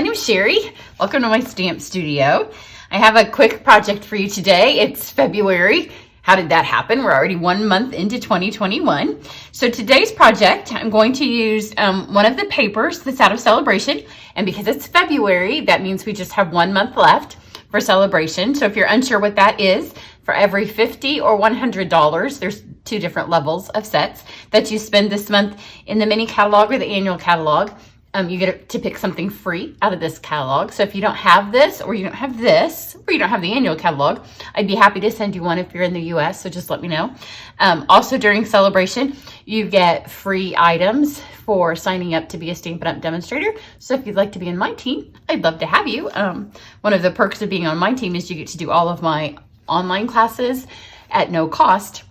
my name is Cheri. Welcome to my stamp studio. I have a quick project for you today. It's February. How did that happen? We're already 1 month into 2021. So today's project, I'm going to use one of the papers that's out of Sale-a-bration. And because it's February, that means we just have 1 month left for Sale-a-bration. So if you're unsure what that is, for every $50 or $100, there's 2 different levels of sets that you spend this month in the mini catalog or the annual catalog. You get to pick something free out of this catalog. So if you don't have this, or you don't have this, or you don't have the annual catalog, I'd be happy to send you one if you're in the US, so just let me know. Also during Sale-a-bration, you get free items for signing up to be a Stampin' Up! Demonstrator. So if you'd like to be in my team, I'd love to have you. One of the perks of being on my team is you get to do all of my online classes at no cost,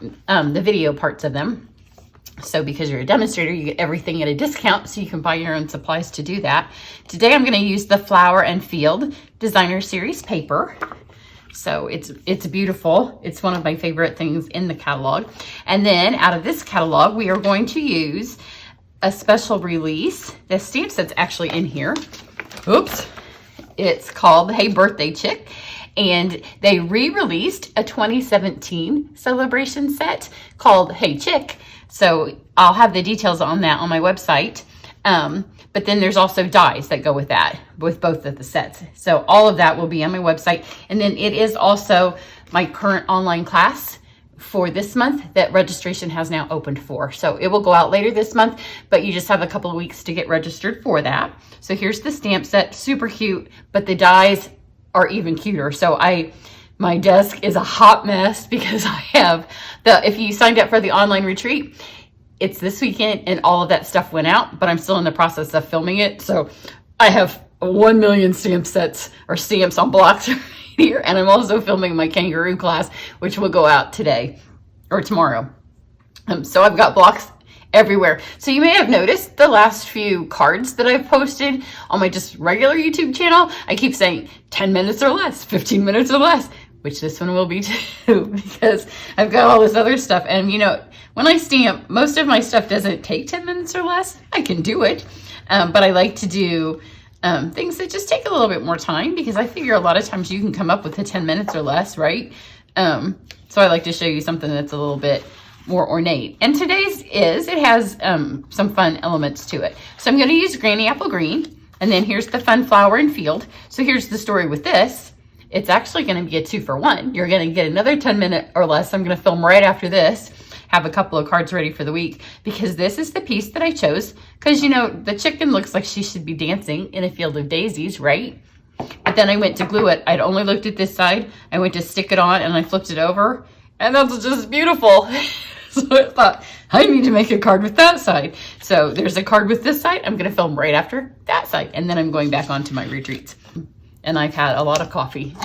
the video parts of them. So because you're a demonstrator, you get everything at a discount, so you can buy your own supplies to do that. Today I'm going to use the Flower and Field Designer Series paper. So it's beautiful. It's one of my favorite things in the catalog. And then out of this catalog, we are going to use a special release. The stamp set's actually in here. Oops. It's called Hey Birthday Chick. And they re-released a 2017 Sale-a-bration set called Hey Chick. So I'll have the details on that on my website. But then there's also dies that go with that, with both of the sets. So all of that will be on my website. And then it is also my current online class for this month that registration has now opened for. So it will go out later this month, but you just have a couple of weeks to get registered for that. So here's the stamp set, super cute, but the dies are even cuter. So my desk is a hot mess because I have if you signed up for the online retreat, it's this weekend and all of that stuff went out, but I'm still in the process of filming it. So I have 1 million stamp sets or stamps on blocks right here. And I'm also filming my kangaroo class, which will go out today or tomorrow. So I've got blocks everywhere. So you may have noticed the last few cards that I've posted on my just regular YouTube channel, I keep saying 10 minutes or less, 15 minutes or less, which this one will be too, because I've got all this other stuff. And you know, when I stamp, most of my stuff doesn't take 10 minutes or less. I can do it, but I like to do things that just take a little bit more time, because I figure a lot of times you can come up with the 10 minutes or less, right? So I like to show you something that's a little bit more ornate. And today's it has some fun elements to it. So I'm going to use Granny Apple Green, and then here's the fun Flower and Field. So here's the story with this. It's actually going to be a 2 for 1. You're going to get another 10 minute or less. I'm going to film right after this, have a couple of cards ready for the week, because this is the piece that I chose. Because, you know, the chicken looks like she should be dancing in a field of daisies, right? But then I went to glue it. I'd only looked at this side. I went to stick it on and I flipped it over, and that's just beautiful. So I thought, I need to make a card with that side. So there's a card with this side. I'm going to film right after that side. And then I'm going back onto my retreats. And I've had a lot of coffee.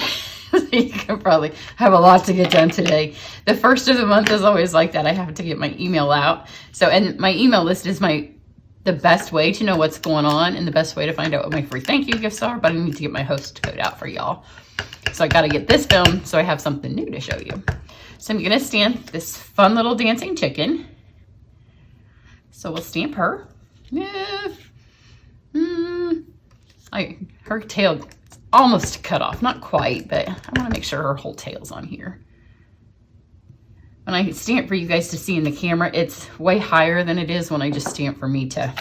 So you can probably have a lot to get done today. The first of the month is always like that. I have to get my email out. So, and my email list is the best way to know what's going on and the best way to find out what my free thank you gifts are. But I need to get my host code out for y'all. So I got to get this filmed so I have something new to show you. So I'm going to stamp this fun little dancing chicken. So we'll stamp her. Yeah. Her tail almost cut off. Not quite, but I want to make sure her whole tail's on here. When I stamp for you guys to see in the camera, it's way higher than it is when I just stamp for me to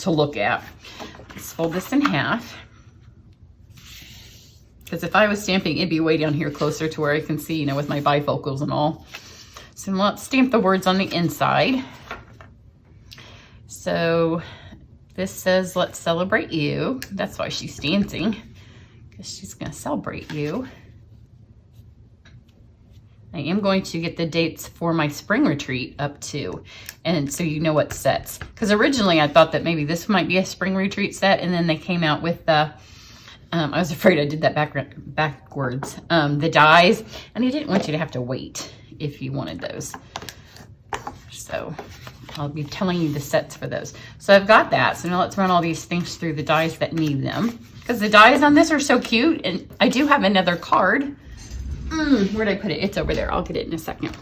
look at. Let's fold this in half. Because if I was stamping, it'd be way down here closer to where I can see, you know, with my bifocals and all. So let's stamp the words on the inside. So this says, let's celebrate you. That's why she's dancing, because she's going to celebrate you. I am going to get the dates for my spring retreat up too. And so you know what sets. Because originally I thought that maybe this might be a spring retreat set, and then they came out with the I was afraid I did that backwards. The dies, and I didn't want you to have to wait if you wanted those. So I'll be telling you the sets for those. So I've got that. So now let's run all these things through the dies that need them, because the dies on this are so cute. And I do have another card. Where'd I put it? It's over there. I'll get it in a second,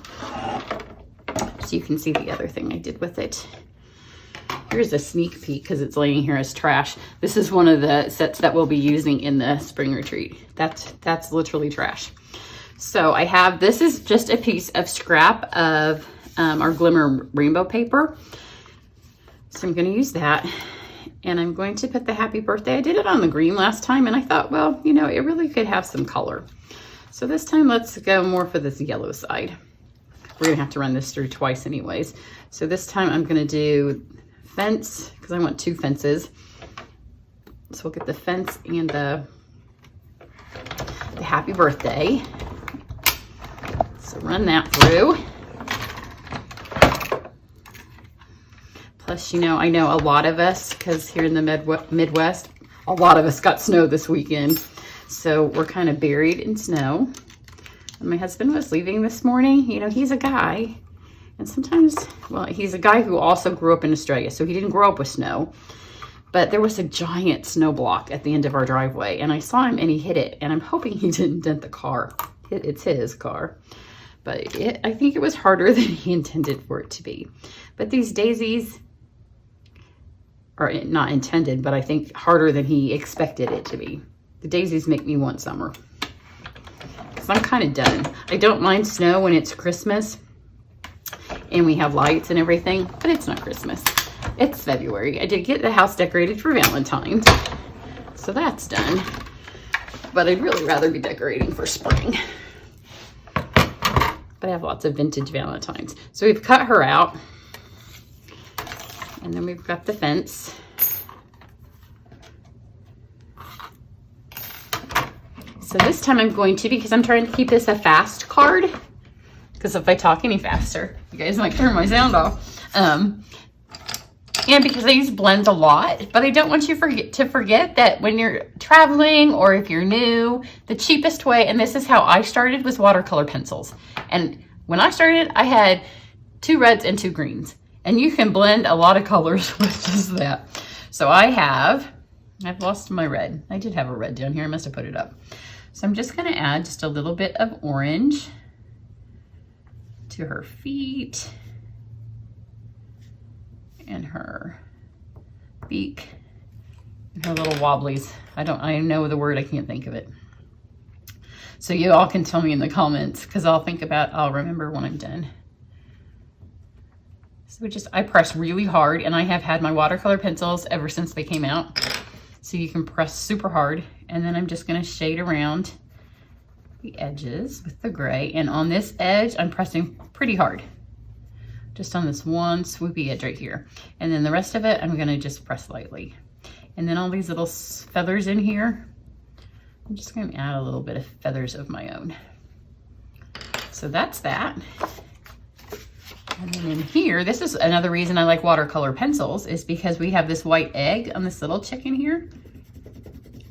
so you can see the other thing I did with it. Here's a sneak peek because it's laying here as trash. This is one of the sets that we'll be using in the spring retreat. That's literally trash. So I have, this is just a piece of scrap of our glimmer rainbow paper. So I'm going to use that. And I'm going to put the happy birthday. I did it on the green last time and I thought, well, you know, it really could have some color. So this time let's go more for this yellow side. We're going to have to run this through twice anyways. So this time I'm going to do fence because I want 2 fences. So we'll get the fence and the happy birthday. So run that through. Plus, you know, I know a lot of us, because here in the Midwest, a lot of us got snow this weekend. So we're kind of buried in snow. And my husband was leaving this morning. You know, he's a guy. And sometimes, well, he's a guy who also grew up in Australia. So he didn't grow up with snow. But there was a giant snow block at the end of our driveway. And I saw him and he hit it. And I'm hoping he didn't dent the car. It's his car. But I think it was harder than he intended for it to be. But these daisies are not intended, but I think harder than he expected it to be. The daisies make me want summer. Because I'm kind of done. I don't mind snow when it's Christmas and we have lights and everything, but it's not Christmas. It's February. I did get the house decorated for Valentine's, so that's done. But I'd really rather be decorating for spring. But I have lots of vintage Valentines. So we've cut her out. And then we've got the fence. So this time I'm going to, because I'm trying to keep this a fast card, because if I talk any faster, you guys might turn my sound off. And because I use blends a lot, but I don't want you to forget that when you're traveling or if you're new, the cheapest way, and this is how I started, was watercolor pencils. And when I started, I had 2 reds and 2 greens. And you can blend a lot of colors with just that. So I've lost my red. I did have a red down here. I must have put it up. So I'm just going to add just a little bit of orange to her feet and her beak and her little wobblies. I know the word, I can't think of it. So you all can tell me in the comments because I'll remember when I'm done. So I press really hard, and I have had my watercolor pencils ever since they came out. So you can press super hard, and then I'm just going to shade around the edges with the gray. And on this edge, I'm pressing pretty hard. Just on this one swoopy edge right here. And then the rest of it, I'm going to just press lightly. And then all these little feathers in here, I'm just going to add a little bit of feathers of my own. So that's that. And then in here, this is another reason I like watercolor pencils, is because we have this white egg on this little chicken here.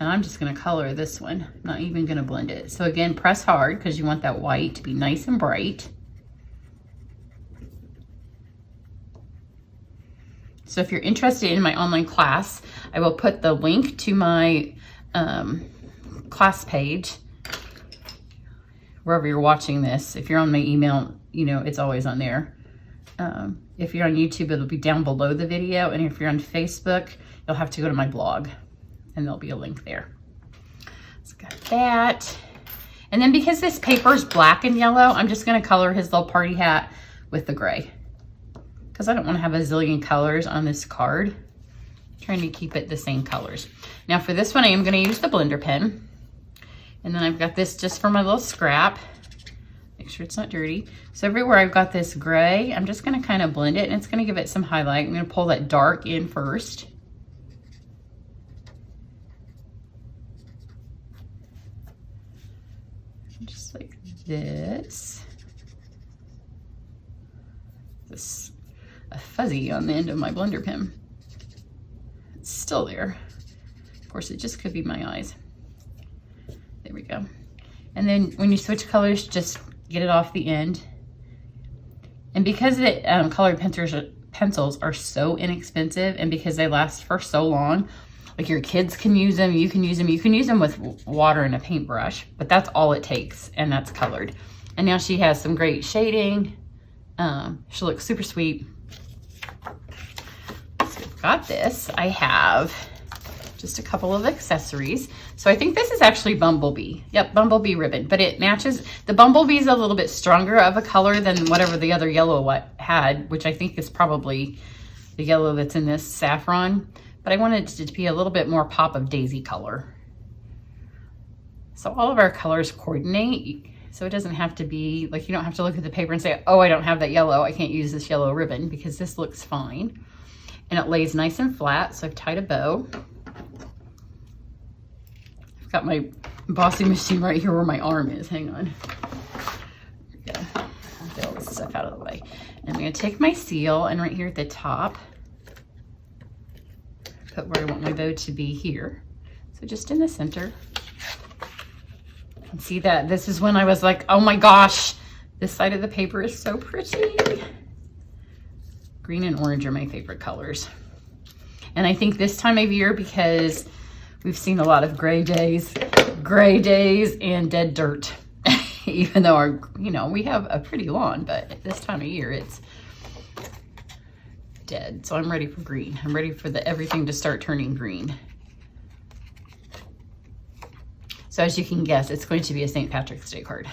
And I'm just going to color this one. I'm not even going to blend it. So again, press hard because you want that white to be nice and bright. So if you're interested in my online class, I will put the link to my class page wherever you're watching this. If you're on my email, you know, it's always on there. If you're on YouTube, it'll be down below the video. And if you're on Facebook, you'll have to go to my blog and there'll be a link there. So got that. And then because this paper is black and yellow, I'm just going to color his little party hat with the gray. Because I don't want to have a zillion colors on this card. I'm trying to keep it the same colors. Now for this one, I am going to use the blender pen. And then I've got this just for my little scrap. Make sure it's not dirty. So everywhere I've got this gray, I'm just going to kind of blend it, and it's going to give it some highlight. I'm going to pull that dark in first. Just like this. This a fuzzy on the end of my blender pen. It's still there. Of course, it just could be my eyes. There we go. And then when you switch colors, just get it off the end. And because the colored pencils are so inexpensive, and because they last for so long, like your kids can use them, you can use them with water and a paintbrush, but that's all it takes, and that's colored. And now she has some great shading. She looks super sweet. got this, I have just a couple of accessories. So I think this is actually Bumblebee. Yep, Bumblebee ribbon, but it matches. The Bumblebee is a little bit stronger of a color than whatever the other yellow had, which I think is probably the yellow that's in this saffron. But I wanted it to be a little bit more pop of daisy color. So all of our colors coordinate. So it doesn't have to be, like, you don't have to look at the paper and say, oh, I don't have that yellow. I can't use this yellow ribbon, because this looks fine. And it lays nice and flat, so I've tied a bow. I've got my embossing machine right here where my arm is. Hang on. There we go. I'll get all this stuff out of the way. And I'm gonna take my seal, and right here at the top, put where I want my bow to be here. So just in the center. And see that this is when I was like, oh my gosh, this side of the paper is so pretty. Green and orange are my favorite colors. And I think this time of year, because we've seen a lot of gray days and dead dirt. Even though our, we have a pretty lawn, but at this time of year it's dead. So I'm ready for green. I'm ready for everything to start turning green. So as you can guess, it's going to be a St. Patrick's Day card.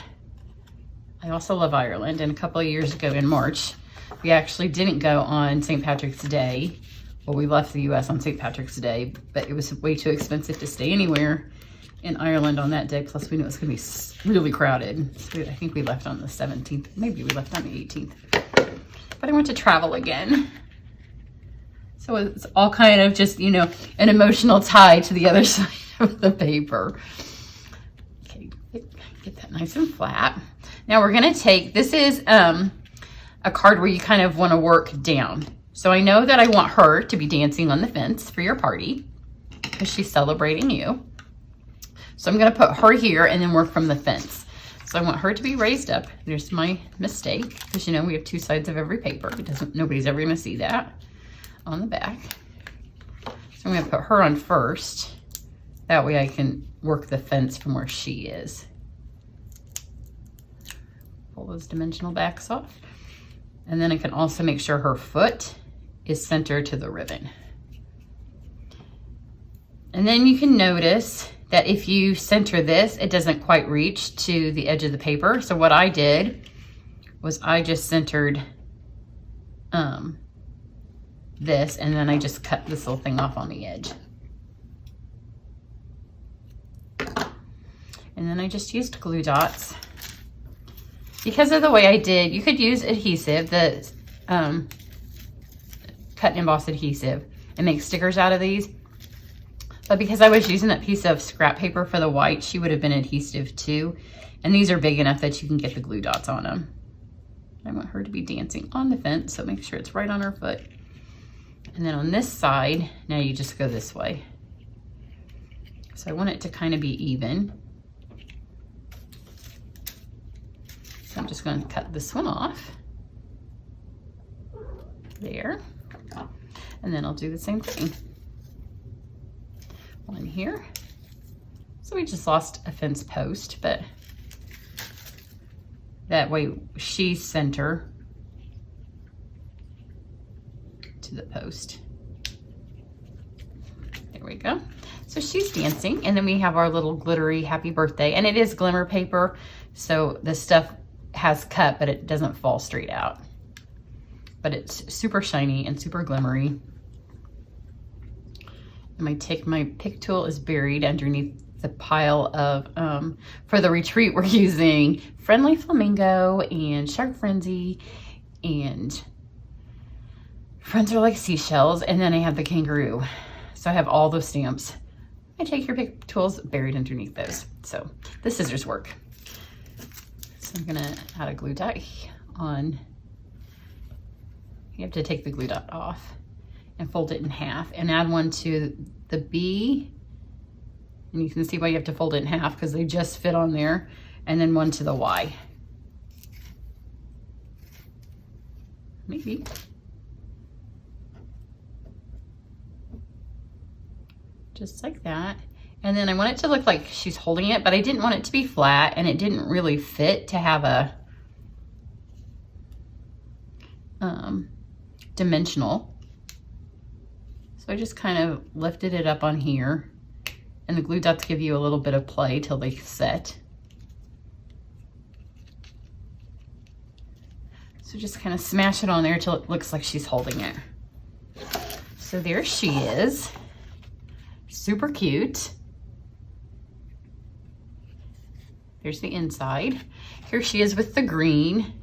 I also love Ireland, and a couple of years ago in March, we actually didn't go on St. Patrick's Day. Well, we left the US on St. Patrick's Day, but it was way too expensive to stay anywhere in Ireland on that day. Plus we knew it was gonna be really crowded. So I think we left on the 17th. Maybe we left on the 18th. But I want to travel again. So it's all kind of just, an emotional tie to the other side of the paper. Get that nice and flat. Now we're gonna take, this is a card where you kind of wanna work down. So I know that I want her to be dancing on the fence for your party because she's celebrating you. So I'm gonna put her here and then work from the fence. So I want her to be raised up. There's my mistake, because we have two sides of every paper. Nobody's ever gonna see that on the back. So I'm gonna put her on first. That way I can work the fence from where she is. Pull those dimensional backs off. And then I can also make sure her foot is centered to the ribbon. And then you can notice that if you center this, it doesn't quite reach to the edge of the paper. So what I did was I just centered this, and then I just cut this little thing off on the edge. And then I just used glue dots. Because of the way I did, you could use adhesive, the cut and emboss adhesive, and make stickers out of these. But because I was using that piece of scrap paper for the white, she would have been adhesive too. And these are big enough that you can get the glue dots on them. I want her to be dancing on the fence, so make sure it's right on her foot. And then on this side, now you just go this way. So I want it to kind of be even. So I'm just going to cut this one off. There. And then I'll do the same thing. One here. So we just lost a fence post, but that way she's center to the post. There we go. So she's dancing, and then we have our little glittery happy birthday, and it is glimmer paper, so the stuff has cut, but it doesn't fall straight out. But it's super shiny and super glimmery. And my pick tool is buried underneath the pile of, for the retreat, we're using Friendly Flamingo and Shark Frenzy and Friends Are Like Seashells, and then I have the kangaroo. So I have all those stamps. I take your pick tools buried underneath those. So the scissors work. So I'm gonna add a glue dot on. You have to take the glue dot off and fold it in half and add one to the B. And you can see why you have to fold it in half, because they just fit on there. And then one to the Y. Maybe. Just like that. And then I want it to look like she's holding it, but I didn't want it to be flat, and it didn't really fit to have a dimensional. So I just kind of lifted it up on here, and the glue dots give you a little bit of play till they set. So just kind of smash it on there till it looks like she's holding it. So there she is. Super cute. There's the inside. Here she is with the green.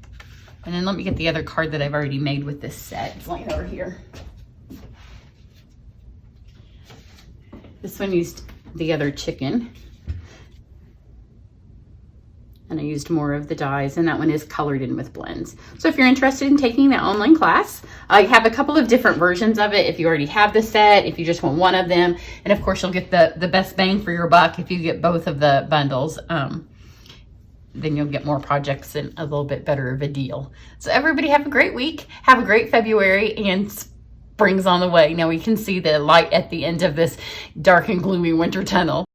And then let me get the other card that I've already made with this set. It's laying over here. This one used the other chicken. And I used more of the dies, and that one is colored in with blends. So if you're interested in taking the online class, I have a couple of different versions of it if you already have the set, if you just want one of them. And of course, you'll get the best bang for your buck if you get both of the bundles. Then you'll get more projects and a little bit better of a deal. So everybody have a great week. Have a great February, and spring's on the way. Now we can see the light at the end of this dark and gloomy winter tunnel.